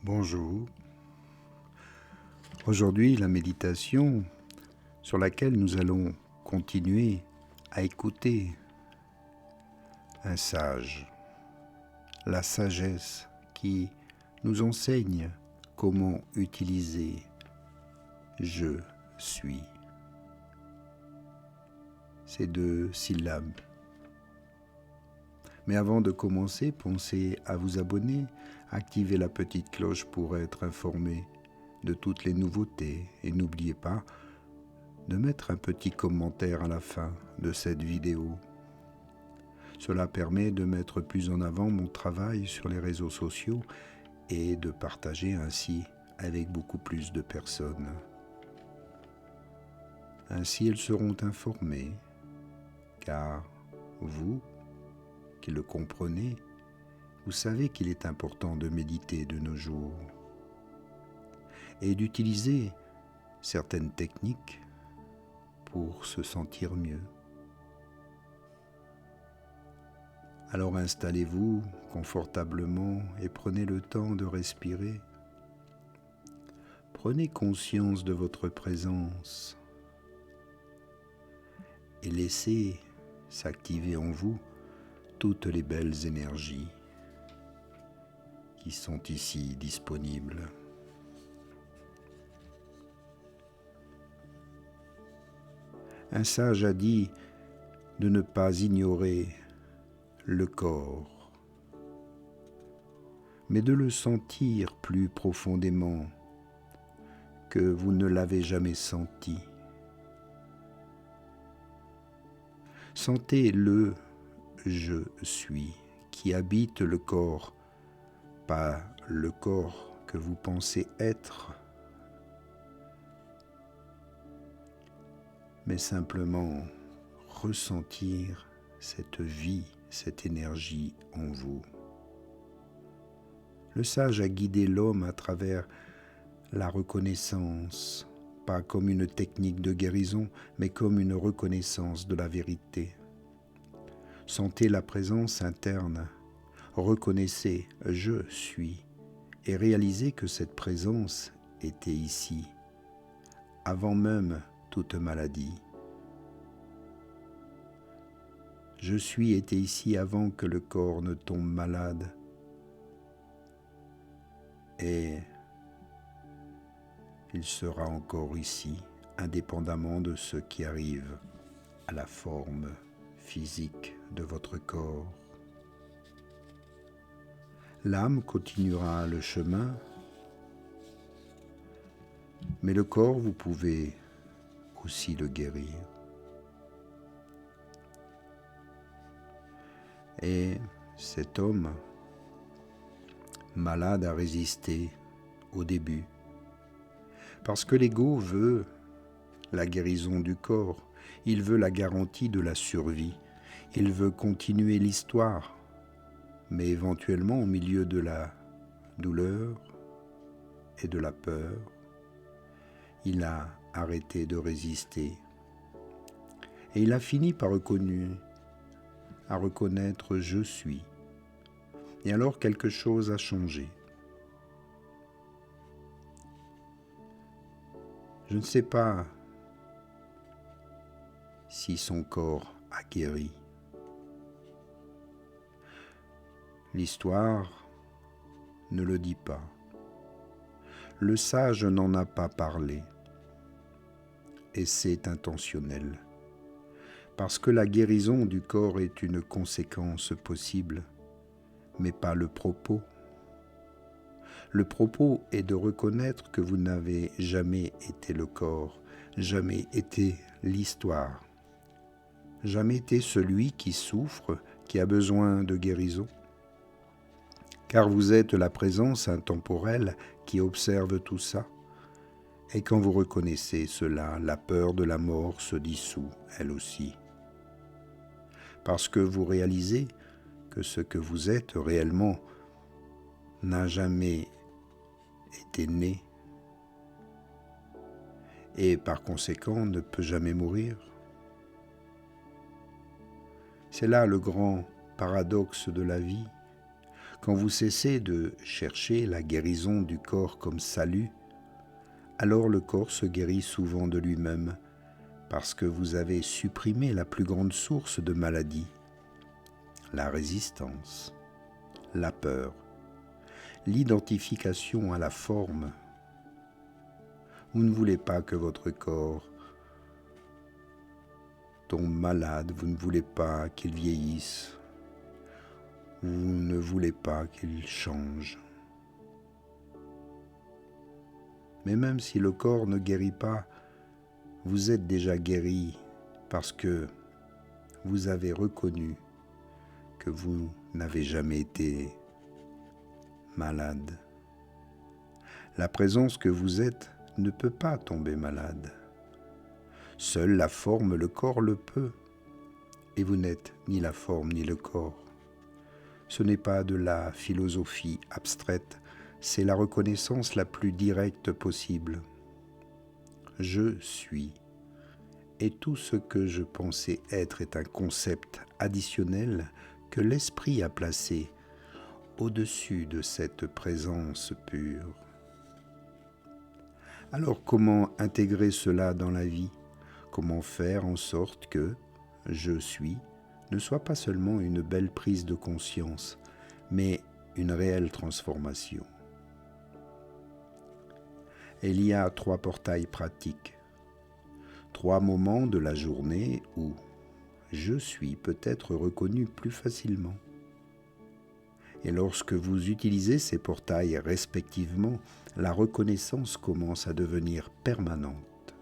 Bonjour. Aujourd'hui, la méditation sur laquelle nous allons continuer à écouter un sage, la sagesse qui nous enseigne comment utiliser je suis. Ces deux syllabes. Mais avant de commencer, pensez à vous abonner, activez la petite cloche pour être informé de toutes les nouveautés et n'oubliez pas de mettre un petit commentaire à la fin de cette vidéo. Cela permet de mettre plus en avant mon travail sur les réseaux sociaux et de partager ainsi avec beaucoup plus de personnes. Ainsi elles seront informées, car vous, qui le comprenez, vous savez qu'il est important de méditer de nos jours et d'utiliser certaines techniques pour se sentir mieux. Alors installez-vous confortablement et prenez le temps de respirer. Prenez conscience de votre présence et laissez s'activer en vous toutes les belles énergies qui sont ici disponibles. Un sage a dit de ne pas ignorer le corps, mais de le sentir plus profondément que vous ne l'avez jamais senti. Sentez le je suis qui habite le corps, pas le corps que vous pensez être, mais simplement ressentir cette vie, cette énergie en vous. Le sage a guidé l'homme à travers la reconnaissance, pas comme une technique de guérison, mais comme une reconnaissance de la vérité. Sentez la présence interne, reconnaissez « je suis » et réalisez que cette présence était ici, avant même toute maladie. Je suis était ici avant que le corps ne tombe malade et il sera encore ici, indépendamment de ce qui arrive à la forme physique de votre corps. L'âme continuera le chemin, mais le corps, vous pouvez aussi le guérir. Et cet homme malade a résisté au début, parce que l'ego veut la guérison du corps, il veut la garantie de la survie, il veut continuer l'histoire, mais éventuellement au milieu de la douleur et de la peur, il a arrêté de résister et il a fini par reconnaître « je suis ». Et alors quelque chose a changé. Je ne sais pas si son corps a guéri. L'histoire ne le dit pas. Le sage n'en a pas parlé. Et c'est intentionnel. Parce que la guérison du corps est une conséquence possible, mais pas le propos. Le propos est de reconnaître que vous n'avez jamais été le corps, jamais été l'histoire, jamais été celui qui souffre, qui a besoin de guérison. Car vous êtes la présence intemporelle qui observe tout ça. Et quand vous reconnaissez cela, la peur de la mort se dissout, elle aussi. Parce que vous réalisez que ce que vous êtes réellement n'a jamais été né et par conséquent ne peut jamais mourir. C'est là le grand paradoxe de la vie. Quand vous cessez de chercher la guérison du corps comme salut, alors le corps se guérit souvent de lui-même parce que vous avez supprimé la plus grande source de maladie, la résistance, la peur, l'identification à la forme. Vous ne voulez pas que votre corps tombe malade, vous ne voulez pas qu'il vieillisse, vous ne voulez pas qu'il change. Mais même si le corps ne guérit pas, vous êtes déjà guéri parce que vous avez reconnu que vous n'avez jamais été malade. La présence que vous êtes ne peut pas tomber malade. Seule la forme, le corps le peut. Et vous n'êtes ni la forme ni le corps. Ce n'est pas de la philosophie abstraite, c'est la reconnaissance la plus directe possible. Je suis. Et tout ce que je pensais être est un concept additionnel que l'esprit a placé au-dessus de cette présence pure. Alors comment intégrer cela dans la vie? Comment faire en sorte que « je suis » ne soit pas seulement une belle prise de conscience, mais une réelle transformation? Il y a 3 portails pratiques, 3 moments de la journée où « je suis » peut être reconnu plus facilement. Et lorsque vous utilisez ces portails respectivement, la reconnaissance commence à devenir permanente.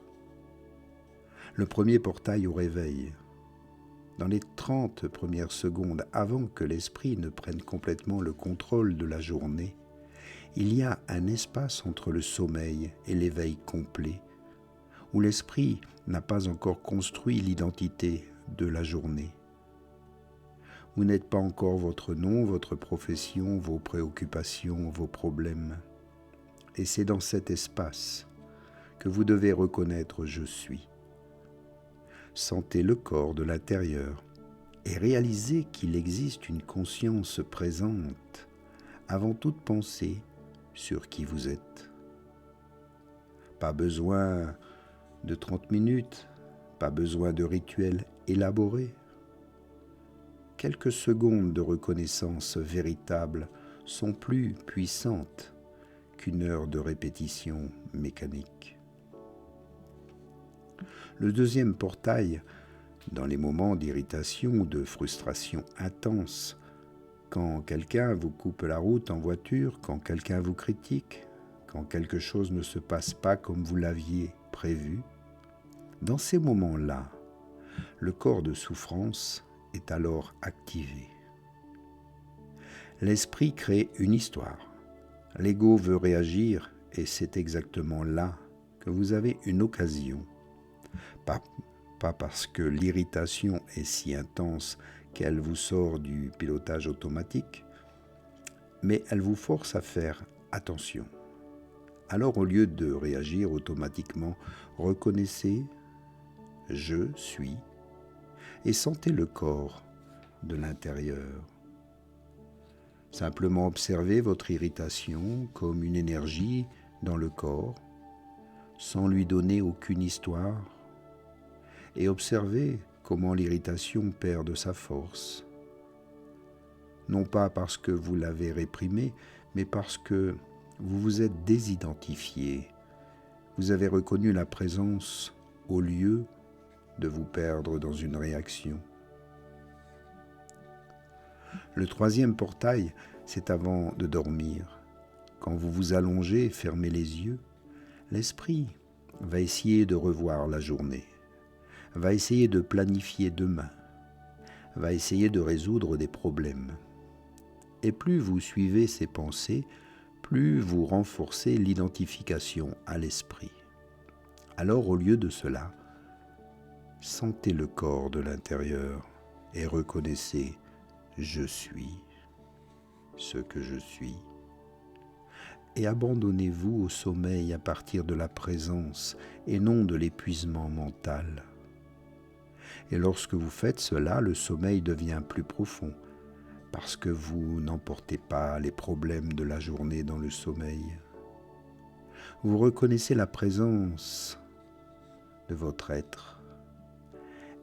Le premier portail au réveil. Dans les 30 premières secondes avant que l'esprit ne prenne complètement le contrôle de la journée, il y a un espace entre le sommeil et l'éveil complet, où l'esprit n'a pas encore construit l'identité de la journée. Vous n'êtes pas encore votre nom, votre profession, vos préoccupations, vos problèmes. Et c'est dans cet espace que vous devez reconnaître « je suis ». Sentez le corps de l'intérieur et réalisez qu'il existe une conscience présente avant toute pensée sur qui vous êtes. Pas besoin de 30 minutes, pas besoin de rituels élaborés. Quelques secondes de reconnaissance véritable sont plus puissantes qu'une heure de répétition mécanique. Le deuxième portail, dans les moments d'irritation ou de frustration intense, quand quelqu'un vous coupe la route en voiture, quand quelqu'un vous critique, quand quelque chose ne se passe pas comme vous l'aviez prévu, dans ces moments-là, le corps de souffrance est alors activé. L'esprit crée une histoire. L'ego veut réagir et c'est exactement là que vous avez une occasion. Pas parce que l'irritation est si intense qu'elle vous sort du pilotage automatique, mais elle vous force à faire attention. Alors au lieu de réagir automatiquement, reconnaissez « je suis » et sentez le corps de l'intérieur. Simplement observez votre irritation comme une énergie dans le corps, sans lui donner aucune histoire, et observez comment l'irritation perd de sa force. Non pas parce que vous l'avez réprimée, mais parce que vous vous êtes désidentifié. Vous avez reconnu la présence au lieu de vous perdre dans une réaction. Le troisième portail, c'est avant de dormir. Quand vous vous allongez et fermez les yeux, l'esprit va essayer de revoir la journée, va essayer de planifier demain, va essayer de résoudre des problèmes. Et plus vous suivez ces pensées, plus vous renforcez l'identification à l'esprit. Alors au lieu de cela, sentez le corps de l'intérieur et reconnaissez « je suis ce que je suis ». Et abandonnez-vous au sommeil à partir de la présence et non de l'épuisement mental. Et lorsque vous faites cela, le sommeil devient plus profond, parce que vous n'emportez pas les problèmes de la journée dans le sommeil. Vous reconnaissez la présence de votre être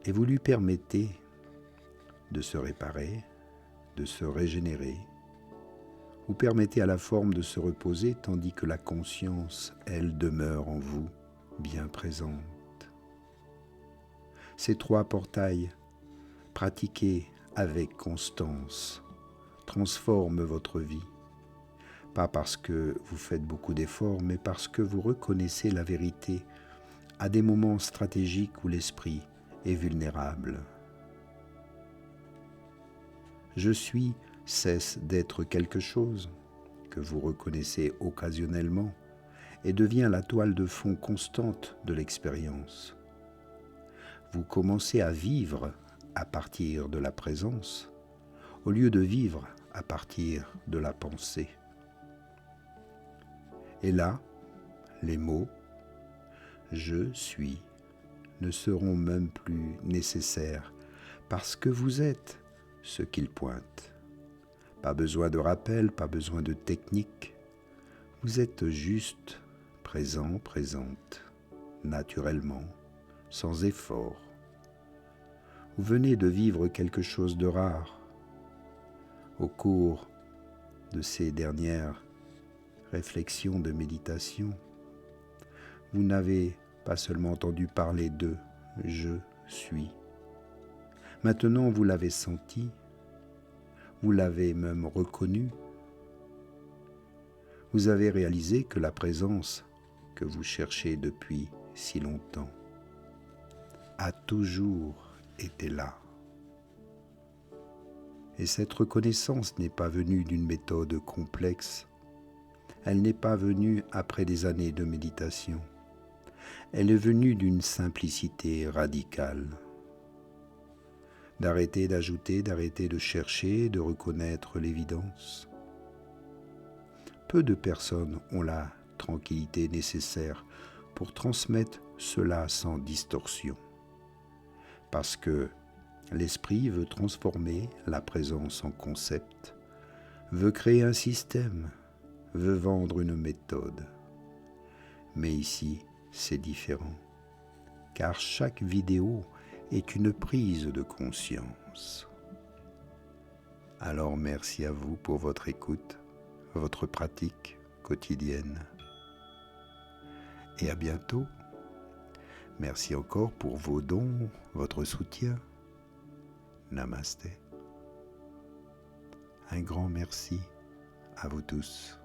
et vous lui permettez de se réparer, de se régénérer. Vous permettez à la forme de se reposer tandis que la conscience, elle, demeure en vous, bien présente. Ces 3 portails, pratiqués avec constance, transforment votre vie. Pas parce que vous faites beaucoup d'efforts, mais parce que vous reconnaissez la vérité à des moments stratégiques où l'esprit est vulnérable. Je suis cesse d'être quelque chose que vous reconnaissez occasionnellement et devient la toile de fond constante de l'expérience. Vous commencez à vivre à partir de la présence au lieu de vivre à partir de la pensée. Et là, les mots « je suis » ne seront même plus nécessaires parce que vous êtes ce qu'ils pointent. Pas besoin de rappel, pas besoin de technique. Vous êtes juste présent, présente, naturellement, sans effort. Vous venez de vivre quelque chose de rare. Au cours de ces dernières réflexions de méditation, vous n'avez pas seulement entendu parler de « je suis ». Maintenant, vous l'avez senti, vous l'avez même reconnu. Vous avez réalisé que la présence que vous cherchez depuis si longtemps a toujours été là. Et cette reconnaissance n'est pas venue d'une méthode complexe. Elle n'est pas venue après des années de méditation. Elle est venue d'une simplicité radicale. D'arrêter d'ajouter, d'arrêter de chercher, de reconnaître l'évidence. Peu de personnes ont la tranquillité nécessaire pour transmettre cela sans distorsion. Parce que l'esprit veut transformer la présence en concept, veut créer un système, veut vendre une méthode. Mais ici, c'est différent, car chaque vidéo est une prise de conscience. Alors merci à vous pour votre écoute, votre pratique quotidienne. Et à bientôt. Merci encore pour vos dons, votre soutien. Namasté. Un grand merci à vous tous.